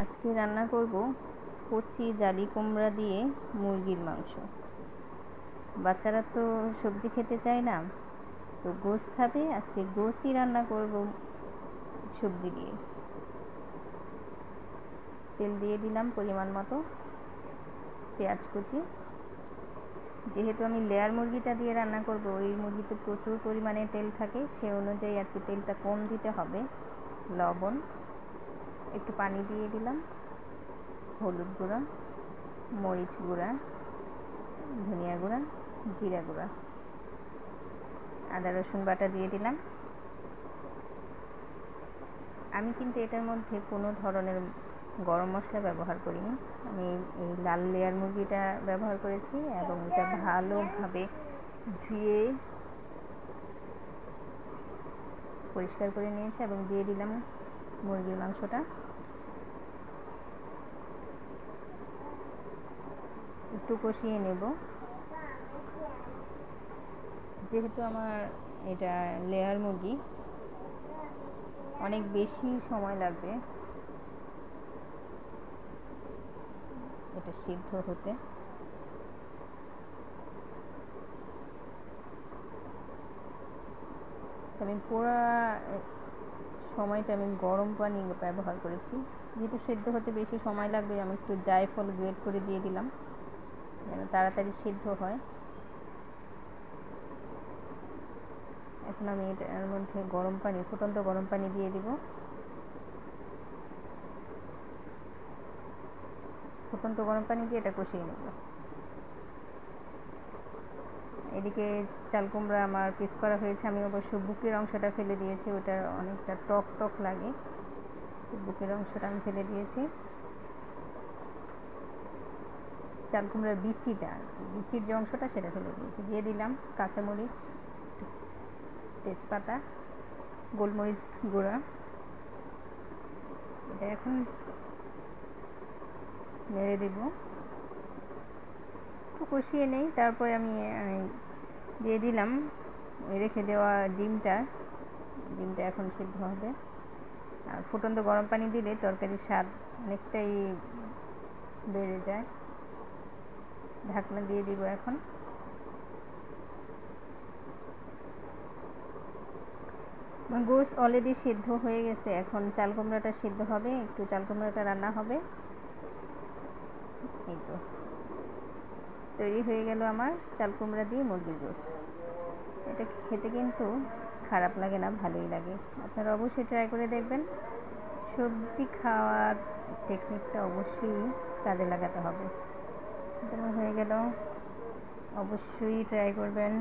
আজকে রান্না করব কচি জালি কুমড়া দিয়ে মুরগির মাংস। বাচ্চারা তো সবজি খেতে চায় না, তো গোশ খাবে। আজকে গোশই রান্না করব সবজি দিয়ে। তেল দিয়ে দিলাম পরিমাণ মতো, পেঁয়াজ কুচি। যেহেতু আমি লেয়ার মুরগিটা দিয়ে রান্না করব, ওই মুরগিতে প্রচুর পরিমাণে তেল থাকে, সে অনুযায়ী আর কি তেলটা কম দিতে হবে। লবণ, একটু পানি দিয়ে দিলাম, হলুদ গুঁড়া, মরিচ গুঁড়া, ধনিয়া গুঁড়া, জিরা গুঁড়া, আদা রসুন বাটা দিয়ে দিলাম। আমি কিন্তু এটার মধ্যে কোনো ধরনের গরম মশলা ব্যবহার করিনি। আমি এই লাল লেয়ার মুরগিটা ব্যবহার করেছি এবং এটা ভালোভাবে ধুয়ে পরিষ্কার করে নিয়েছি এবং দিয়ে দিলাম মুরগির মাংসটা। একটু কষিয়ে নেব। যেহেতু আমার এটা লেয়ার মুরগি, অনেক বেশি সময় লাগবে এটা সিদ্ধ হতে। আমি পুরো সময়টা আমি গরম পানি ব্যবহার করেছি। যেহেতু সিদ্ধ হতে বেশি সময় লাগবে, আমি একটু জায়ফল গ্রেট করে দিয়ে দিলাম যেন তাড়াতাড়ি সিদ্ধ হয়। এখন আমি এটার মধ্যে গরম পানি, ফুটন্ত গরম পানি দিয়ে দিব। ফুটন্ত গরম পানি দিয়ে এটা কষিয়ে নেব। এদিকে চাল কুমড়া আমার পিস করা হয়েছে। আমি অবশ্য বুকের অংশটা ফেলে দিয়েছি, ওটা অনেকটা টক টক লাগে, বুকের অংশটা আমি ফেলে দিয়েছি। চাল কুমড়ার বিচির যে অংশটা সেটা ফেলে দিয়েছি। দিয়ে দিলাম কাঁচামরিচ, তেজপাতা, গোলমরিচ গুঁড়া। এটা এখন নেড়ে দেব, একটু কষিয়ে নেই। তারপরে আমি দিয়ে দিলাম রেখে দেওয়া ডিমটা এখন সিদ্ধ হবে। আর ফুটন্ত গরম পানি দিলে তরকারির স্বাদ অনেকটাই বেড়ে যায়। ঢাকনা দিয়ে দিব এখন। গোশ অলরেডি সিদ্ধ হয়ে গেছে, এখন চাল কুমড়াটা সিদ্ধ হবে, একটু চাল কুমড়াটা রান্না হবে। এই তো তৈরি হয়ে গেল আমার চাল কুমড়া দিয়ে মুরগির গোশ। এটা খেতে কিন্তু খারাপ লাগে না, ভালোই লাগে। আপনারা অবশ্যই ট্রাই করে দেখবেন। সবজি খাওয়ার টেকনিকটা অবশ্যই কাজে লাগাতে হবে। হয়ে গেল, অবশ্যই ট্রাই করবেন।